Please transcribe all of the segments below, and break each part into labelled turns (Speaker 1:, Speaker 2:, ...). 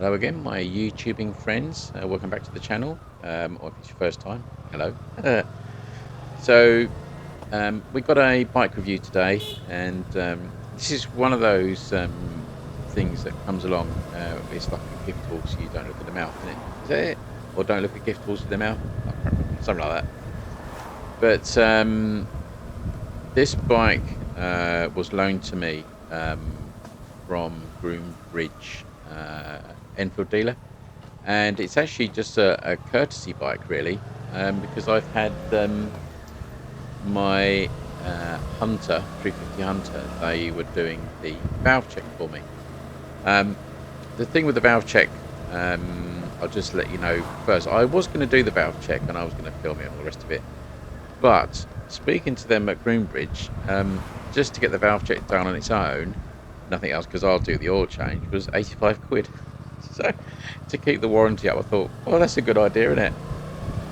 Speaker 1: Hello again, my YouTubing friends. Welcome back to the channel. Or if it's your first time, hello. So we got a bike review today, and this is one of those things that comes along. It's like a gift horse. You don't look at the mouth, isn't it? Is that it? Or don't look at gift horse with the mouth? I can't remember, something like that. But this bike was loaned to me from Groombridge Enfield dealer. And it's actually just a courtesy bike, really, because I've had my Hunter 350 Hunter. They were doing the valve check for me. The thing with the valve check, I'll just let you know first. I was going to do the valve check and I was going to film it and all the rest of it, but speaking to them at Groombridge, just to get the valve check done on its own, nothing else, because I'll do the oil change, was 85 quid. So to keep the warranty up, I thought, well, that's a good idea, isn't it?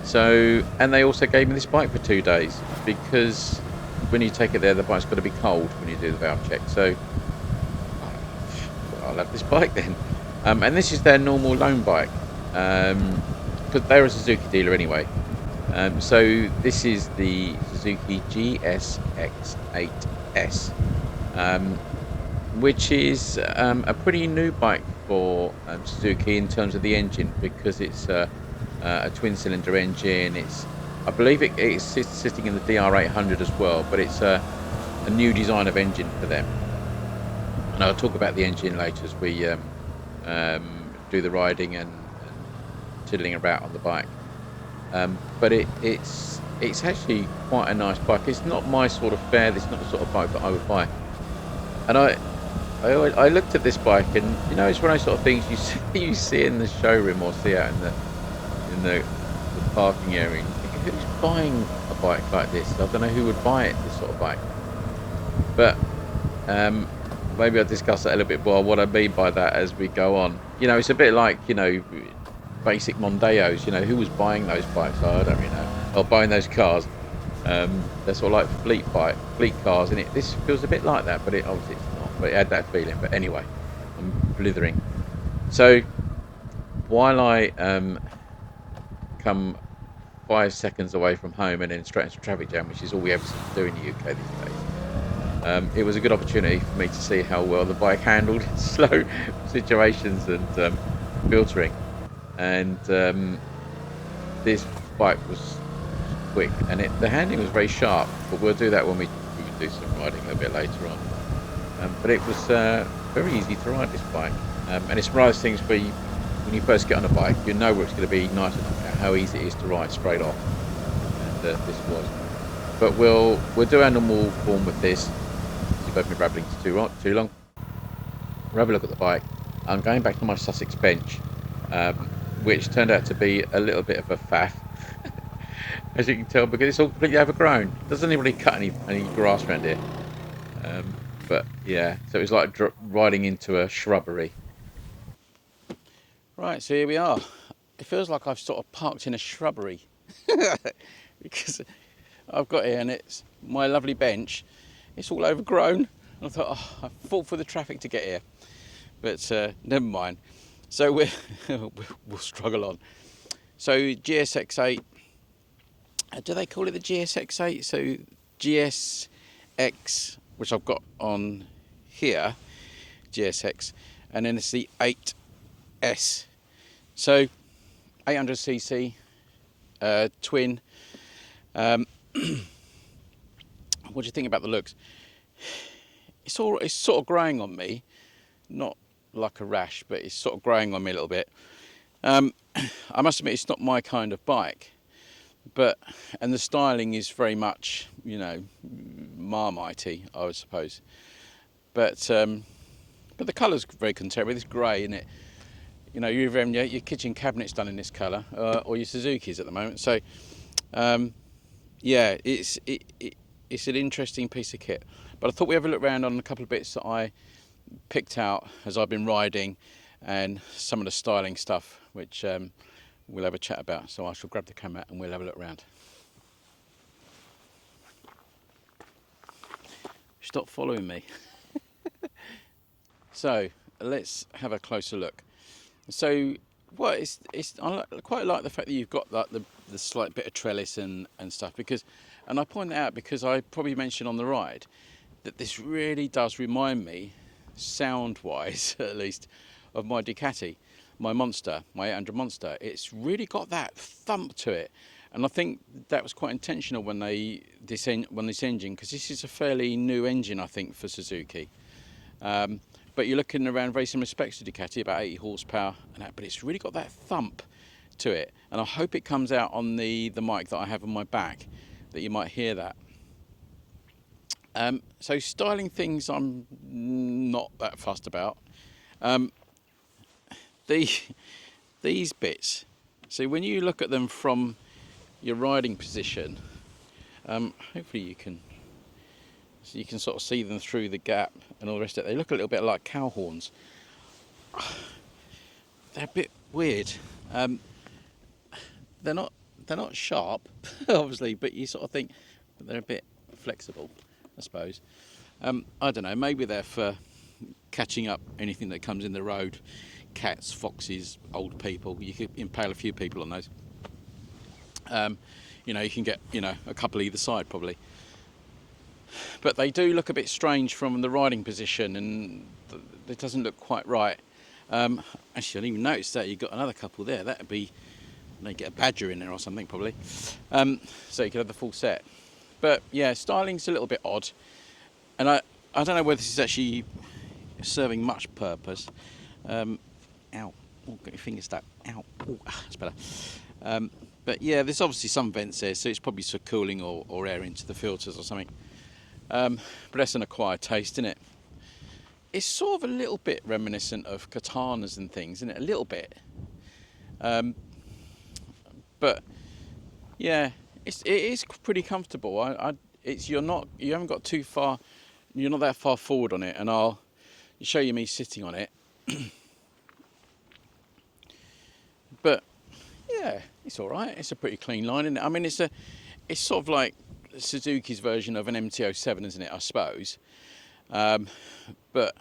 Speaker 1: So, and they also gave me this bike for 2 days, because when you take it there, the bike's got to be cold when you do the valve check. So I'll have this bike then. And this is their normal loan bike, because they're a Suzuki dealer anyway. So this is the Suzuki GSX8S, which is a pretty new bike for Suzuki in terms of the engine, because it's a twin-cylinder engine. I believe it's sitting in the DR800 as well, but it's a new design of engine for them. And I'll talk about the engine later as we do the riding and tiddling about on the bike. But it's actually quite a nice bike. It's not my sort of fare. It's not the sort of bike that I would buy. And I looked at this bike, and you know, it's one of those sort of things you see in the showroom or see out in the parking area. And you think, who's buying a bike like this? I don't know who would buy it, this sort of bike. But maybe I'll discuss that a little bit more, what I mean by that, as we go on. You know, it's a bit like, you know, basic Mondeos. You know, who was buying those bikes? I don't really know. Or buying those cars. They're sort of like fleet cars, and this feels a bit like that, but it obviously it's not. But it had that feeling. But anyway, I'm blithering. So while I come 5 seconds away from home and then straight into traffic jam, which is all we ever seem to do in the UK these days, it was a good opportunity for me to see how well the bike handled slow situations and filtering. And this bike was quick, and the handling was very sharp, but we'll do that when we do some riding a little bit later on. But it was very easy to ride this bike, and it's one of those things where when you first get on a bike, you know where it's going to be nice enough, how easy it is to ride straight off, and this was. But we'll do our normal form with this. You've both been babbling too long. We'll have a look at the bike. I'm going back to my Sussex bench, which turned out to be a little bit of a faff, as you can tell, because it's all completely overgrown. It doesn't even really cut any grass around here. But yeah, so it's like riding into a shrubbery. Right, so here we are. It feels like I've sort of parked in a shrubbery because I've got here and it's my lovely bench. It's all overgrown. I thought, oh, I fought for the traffic to get here, but never mind. So we'll struggle on. So GSX8, do they call it the GSX8? So GSX, which I've got on here, GSX, and then it's the 8S. So 800cc twin. What do you think about the looks? It's sort of growing on me, not like a rash, but it's sort of growing on me a little bit. I must admit, it's not my kind of bike, and the styling is very much, you know, Marmite-y, I would suppose. But the colour's very contemporary. It's grey, isn't it? You know, you either have your kitchen cabinets done in this colour, or your Suzuki's at the moment. So, yeah, it's an interesting piece of kit. But I thought we'd have a look around on a couple of bits that I picked out as I've been riding, and some of the styling stuff, which we'll have a chat about. So I shall grab the camera and we'll have a look around. Stop following me. So let's have a closer look.
Speaker 2: So, well, quite like the fact that you've got like the slight bit of trellis and stuff, because, and I point that out because I probably mentioned on the ride that this really does remind me, sound wise at least, of my Ducati, my Monster, my 800 Monster. It's really got that thump to it, and I think that was quite intentional when this engine, because this is a fairly new engine I think for Suzuki. But you're looking around very similar specs to Ducati, about 80 horsepower and that, but it's really got that thump to it, and I hope it comes out on the mic that I have on my back, that you might hear that. So styling things I'm not that fussed about. These bits, so when you look at them from your riding position, hopefully you can sort of see them through the gap and all the rest of it. They look a little bit like cow horns. They're a bit weird. They're not sharp, obviously, but you sort of think they're a bit flexible, I suppose. I don't know, maybe they're for catching up anything that comes in the road. Cats, foxes, old people. You could impale a few people on those. You can get, a couple either side probably. But they do look a bit strange from the riding position, and it doesn't look quite right. Actually, I didn't even notice that you've got another couple there. That'd be, they get a badger in there or something probably. So you could have the full set. But yeah, styling's a little bit odd, and I don't know whether this is actually serving much purpose. Ow! Oh, got your finger stuck. Ow! Oh, that's better. But yeah, there's obviously some vents there, so it's probably for cooling or air into the filters or something. But that's an acquired taste, isn't it? It's sort of a little bit reminiscent of katanas and things, isn't it? A little bit. But yeah, it is pretty comfortable. You haven't got too far. You're not that far forward on it, and I'll show you me sitting on it. But yeah, it's all right. It's a pretty clean line, isn't it? I mean, it's sort of like Suzuki's version of an MT-07, isn't it? I suppose. But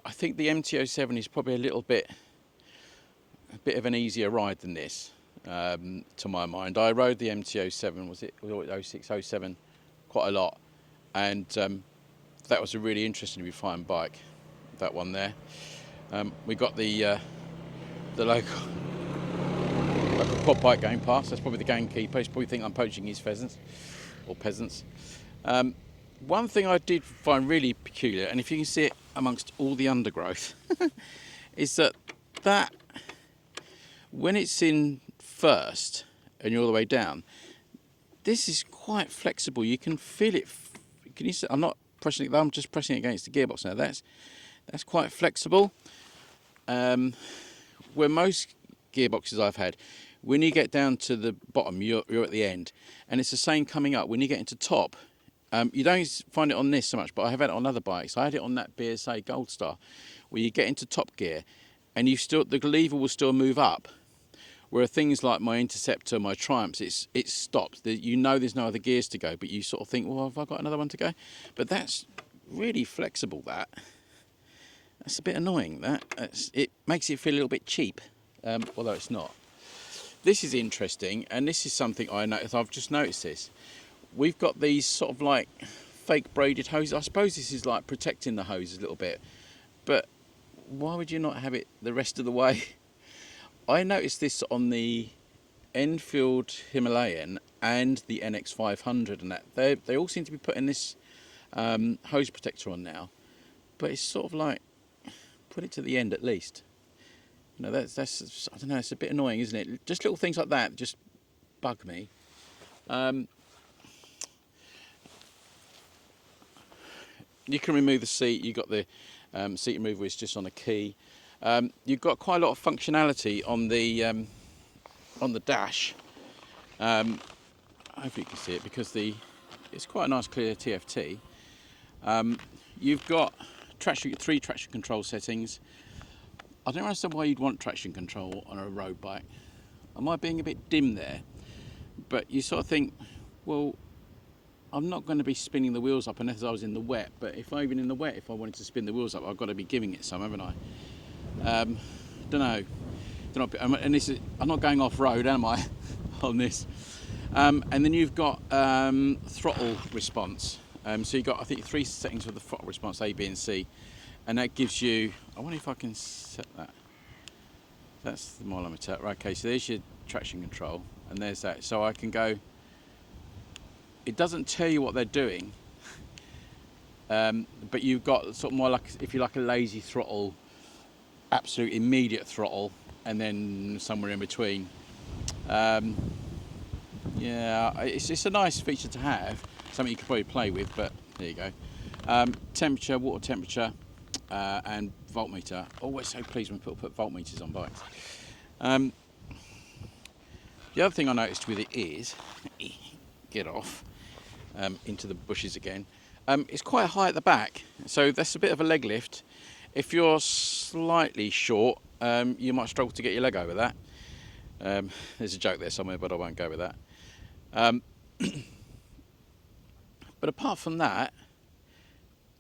Speaker 2: I think the MT-07 is probably a bit of an easier ride than this, to my mind. I rode the MT-07, was it 06, 07, quite a lot, and that was a really interesting, refined bike. That one there. We got the local quad bike going past. That's probably the gamekeeper. He's probably think I'm poaching his pheasants or peasants. One thing I did find really peculiar, and if you can see it amongst all the undergrowth, is that when it's in first and you're all the way down, this is quite flexible. You can feel it. Can you see? I'm not pressing it. I'm just pressing it against the gearbox now. That's quite flexible. Where most gearboxes I've had, when you get down to the bottom, you're at the end, and it's the same coming up. When you get into top, you don't find it on this so much, but I have had it on other bikes. I had it on that BSA Gold Star, where you get into top gear, and the lever will still move up. Where things like my Interceptor, my Triumphs, it stops. You know there's no other gears to go, but you sort of think, well, have I got another one to go? But that's really flexible. That's a bit annoying. It makes it feel a little bit cheap, although it's not. This is interesting, and this is something I've just noticed this. We've got these sort of like fake braided hoses. I suppose this is like protecting the hose a little bit, but why would you not have it the rest of the way? I noticed this on the Enfield Himalayan and the NX500, and that they all seem to be putting this hose protector on now, but it's sort of like, put it to the end at least. That's I don't know, it's a bit annoying, isn't it? Just little things like that just bug me. You can remove the seat. You've got the seat removal is just on a key. You've got quite a lot of functionality on the dash. Hopefully you can see it, because it's quite a nice clear TFT. You've got three traction control settings. I don't understand why you'd want traction control on a road bike. Am I being a bit dim there? But you sort of think, well, I'm not going to be spinning the wheels up unless I was in the wet. But even in the wet, if I wanted to spin the wheels up, I've got to be giving it some, haven't I? Don't know. And this is, I'm not going off road, am I, on this? And then you've got throttle response. So you've got, I think, 3 settings for the throttle response, A, B, and C, and that gives you. I wonder if I can set that. That's the mileometer. Right, okay, so there's your traction control, and there's that. So I can go. It doesn't tell you what they're doing, but you've got sort of more like, if you like, a lazy throttle, absolute immediate throttle, and then somewhere in between. Yeah, it's a nice feature to have, something you could probably play with, but there you go. Temperature, water temperature, and voltmeter. Always so pleased when people put voltmeters on bikes. The other thing I noticed with it is, get off into the bushes again, it's quite high at the back, so that's a bit of a leg lift. If you're slightly short, you might struggle to get your leg over that. There's a joke there somewhere, but I won't go with that. But apart from that,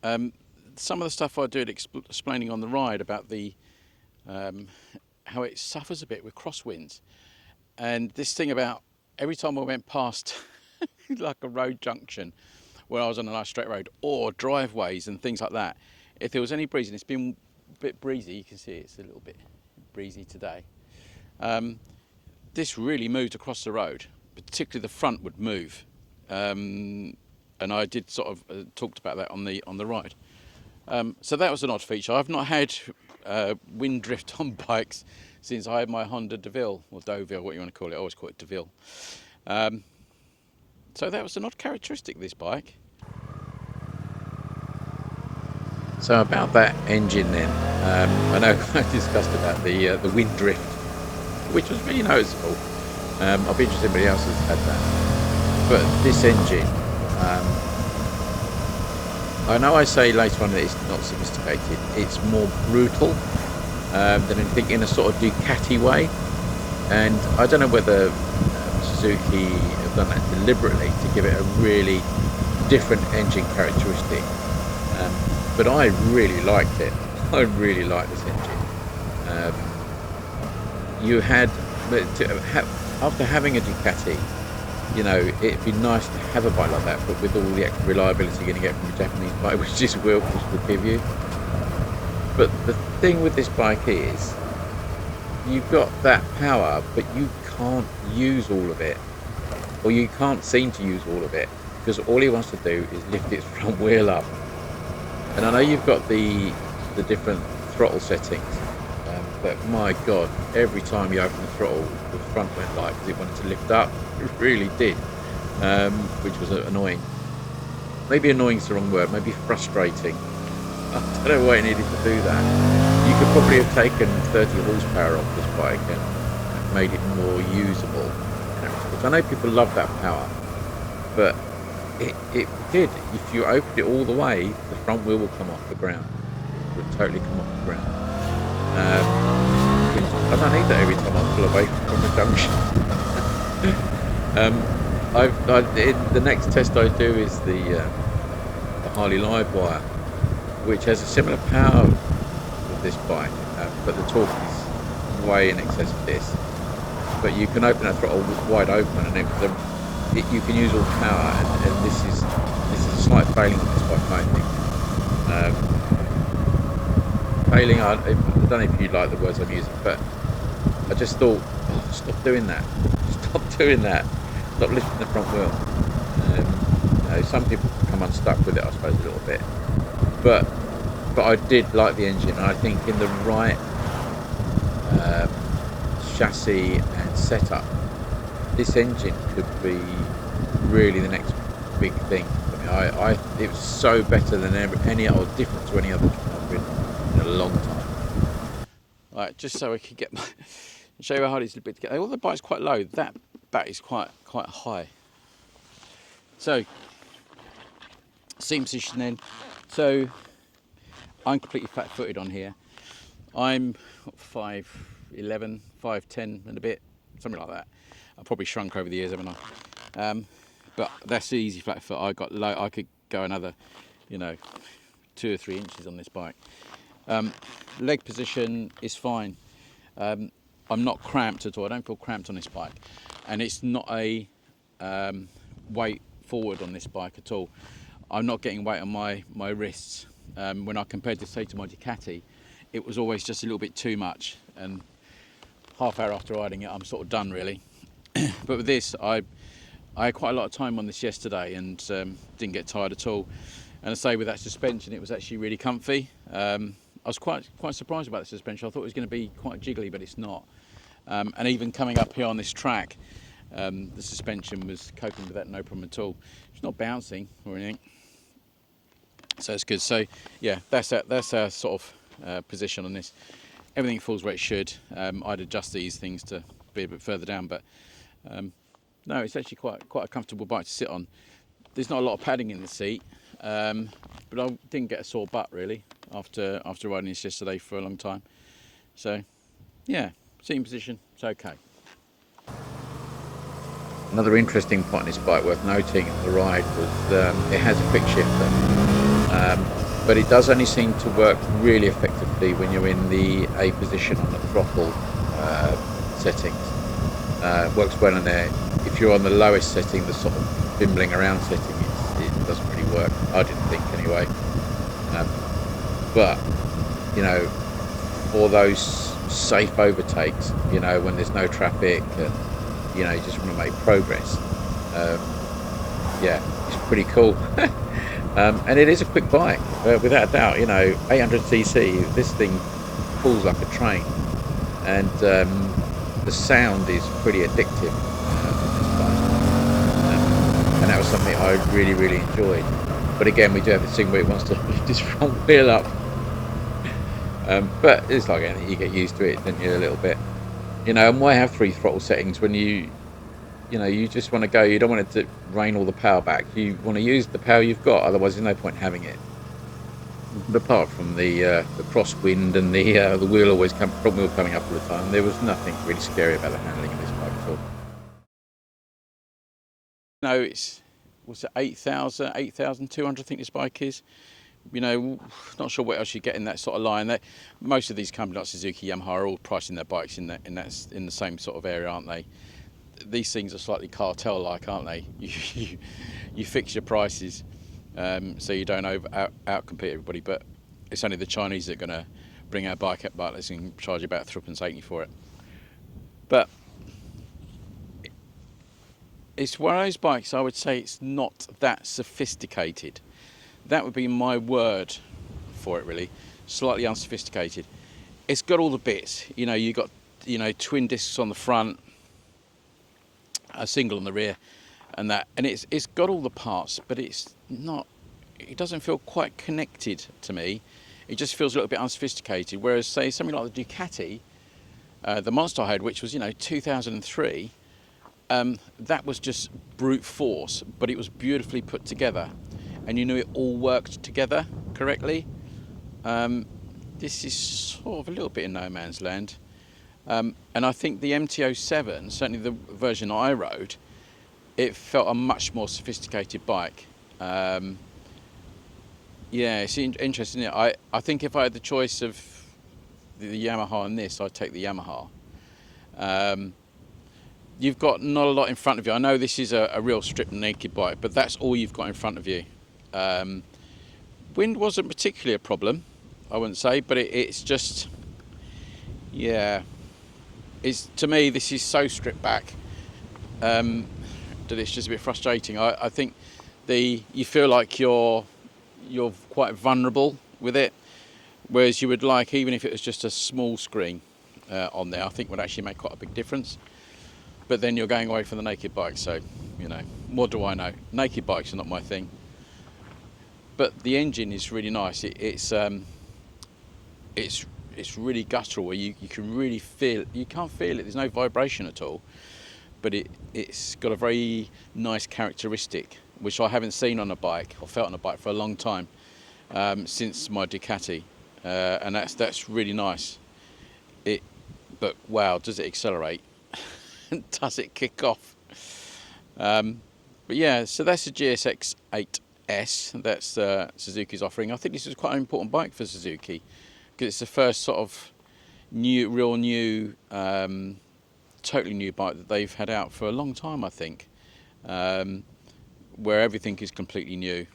Speaker 2: some of the stuff I did explaining on the ride about the how it suffers a bit with crosswinds, and this thing about every time I went past like a road junction where I was on a nice straight road or driveways and things like that, if there was any breeze, and it's been a bit breezy, you can see it's a little bit breezy today, this really moved across the road, particularly the front would move, and I did sort of talked about that on the ride. So that was an odd feature. I've not had wind drift on bikes since I had my Honda DeVille, or Deauville, what you want to call it. I always call it DeVille. So that was an odd characteristic of this bike.
Speaker 1: So about that engine then, I know I discussed about the wind drift, which was really noticeable. I'll be interested if anybody else has had that. But this engine, I know I say later on that it's not sophisticated, it's more brutal than anything, in a sort of Ducati way. And I don't know whether Suzuki have done that deliberately to give it a really different engine characteristic. But I really liked it. I really like this engine. You had, after having a Ducati, you know, it'd be nice to have a bike like that, but with all the extra reliability you're going to get from a Japanese bike, which this will give you. But the thing with this bike is, you've got that power, but you can't use all of it, or you can't seem to use all of it, because all he wants to do is lift its front wheel up. And I know you've got the different throttle settings, but my God, every time you open the throttle, the front went light because it wanted to lift up. It really did, which was annoying. Maybe annoying is the wrong word, maybe frustrating. I don't know why it needed to do that. You could probably have taken 30 horsepower off this bike and made it more usable. Which I know people love that power, but it did. If you opened it all the way, the front wheel will come off the ground. It would totally come off the ground. I don't need that every time I pull away from a junction. The next test I do is the Harley Livewire, which has a similar power with this bike, but the torque is way in excess of this. But you can open that throttle wide open, and you can use all the power. And this is a slight failing on this bike, I think. Failing, I don't know if you like the words I'm using, but I just thought, oh, stop doing that. Stop doing that. Stop lifting the front wheel. You know, some people come unstuck with it, I suppose, a little bit. But I did like the engine, and I think in the right chassis and setup, this engine could be really the next big thing for me. It was so better than any other, different to any other I've ridden in a long time.
Speaker 2: Right, just so we could get show you how hard it's a bit to get. All the bike's quite low. That is quite high. So seam position then. So I'm completely flat-footed on here. I'm 5'11", 5'10" and a bit, something like that. I've probably shrunk over the years, haven't I? But that's easy flat foot. I got low. I could go another, 2 or 3 inches on this bike. Leg position is fine. I'm not cramped at all. I don't feel cramped on this bike, and it's not a weight forward on this bike at all. I'm not getting weight on my wrists. When I compared this, say, to my Ducati, it was always just a little bit too much, and half hour after riding it, I'm sort of done really. But with this, I had quite a lot of time on this yesterday and didn't get tired at all. And I say, with that suspension, it was actually really comfy. I was quite surprised about the suspension. I thought it was going to be quite jiggly, but it's not. And even coming up here on this track, the suspension was coping with that no problem at all. It's not bouncing or anything, so it's good. So yeah, that's our sort of position on this. Everything falls where it should. I'd adjust these things to be a bit further down, but no, it's actually quite a comfortable bike to sit on. There's not a lot of padding in the seat, but I didn't get a sore butt really after riding this yesterday for a long time. So yeah, seating position, it's okay.
Speaker 1: Another interesting point on this bike worth noting on the ride was it has a quick shifter, but it does only seem to work really effectively when you're in the A position on the throttle settings. Works well in there. If you're on the lowest setting, the sort of bimbling around setting, it doesn't really work. I didn't think anyway. But you know, for those safe overtakes, you know, when there's no traffic and you know, you just want to make progress. Yeah, it's pretty cool. And it is a quick bike, without a doubt. You know, 800cc, this thing pulls like a train, and the sound is pretty addictive on this bike. And that was something I really enjoyed. But again, we do have this thing where it wants to lift this front wheel up. But it's like anything, you get used to it, don't you, a little bit. You know, and why have 3 throttle settings when you know, you just want to go, you don't want it to rain all the power back. You want to use the power you've got, otherwise there's no point having it. But apart from the crosswind and the wheel always front wheel coming up all the time, there was nothing really scary about the handling of this bike at all.
Speaker 2: No, it's, what's it, 8,200 I think this bike is. You know, not sure what else you get in that sort of line. Most of these companies like Suzuki, Yamaha are all pricing their bikes in the same sort of area, aren't they? These things are slightly cartel-like, aren't they? You fix your prices so you don't out-compete everybody. But it's only the Chinese that are going to bring our bike up butlers and charge you about £3.80 for it. But it's one of those bikes, I would say, it's not that sophisticated. That would be my word for it, really. Slightly unsophisticated. It's got all the bits. You know, you got, you know, twin discs on the front, a single on the rear, and that, and it's got all the parts, but it's not. It doesn't feel quite connected to me. It just feels a little bit unsophisticated. Whereas, say, something like the Ducati, the Monster I had, which was, you know, 2003. That was just brute force, but it was beautifully put together, and you knew it all worked together correctly. This is sort of a little bit in no man's land. And I think the MT-07, certainly the version I rode, it felt a much more sophisticated bike. Yeah, it's interesting. I think if I had the choice of the Yamaha and this, I'd take the Yamaha. You've got not a lot in front of you. I know this is a real stripped naked bike, but that's all you've got in front of you. Wind wasn't particularly a problem, I wouldn't say, but it's just, yeah. To me, this is so stripped back that it's just a bit frustrating. I think you feel like you're quite vulnerable with it, whereas you would like, even if it was just a small screen on there, I think would actually make quite a big difference. But then you're going away from the naked bike, so, you know, what do I know? Naked bikes are not my thing. But the engine is really nice. It's really guttural, where you can really feel it. You can't feel it, there's no vibration at all. But it's got a very nice characteristic, which I haven't seen on a bike, or felt on a bike for a long time, since my Ducati. And that's really nice. But wow, does it accelerate? Does it kick off? But yeah, so that's the GSX8S. That's Suzuki's offering. I think this is quite an important bike for Suzuki. because it's the first sort of real new, totally new bike that they've had out for a long time, I think, where everything is completely new.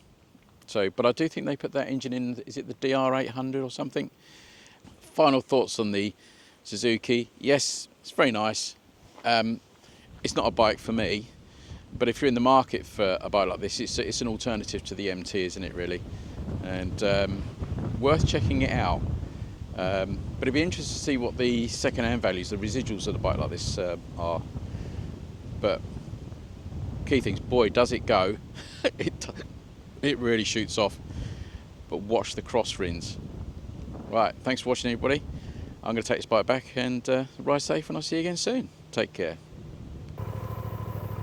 Speaker 2: So, but I do think they put that engine in, is it the DR800 or something? Final thoughts on the Suzuki. Yes, it's very nice. It's not a bike for me, but if you're in the market for a bike like this, it's an alternative to the MT, isn't it, really? And worth checking it out. But it'd be interesting to see what the second-hand values, the residuals of the bike like this are. But key things, boy, does it go. It really shoots off. But watch the cross rins. Right, thanks for watching, everybody. I'm going to take this bike back and ride safe, and I'll see you again soon. Take care.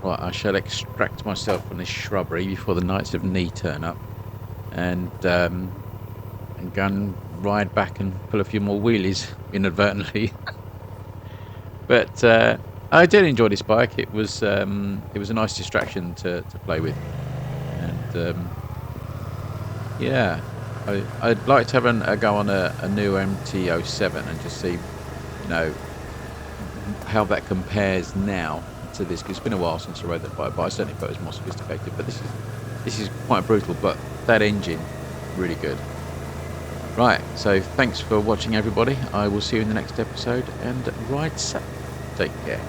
Speaker 1: Right, I shall extract myself from this shrubbery before the Knights of Knee turn up, and go and ride back and pull a few more wheelies inadvertently. But I did enjoy this bike. It was a nice distraction to play with, and yeah, I'd like to have a go on a new MT-07 and just see, you know, how that compares now to this. Because it's been a while since I rode that bike, but I certainly thought it was more sophisticated. But this is quite brutal. But that engine, really good. Right, so thanks for watching, everybody. I will see you in the next episode, and ride safe. Take care.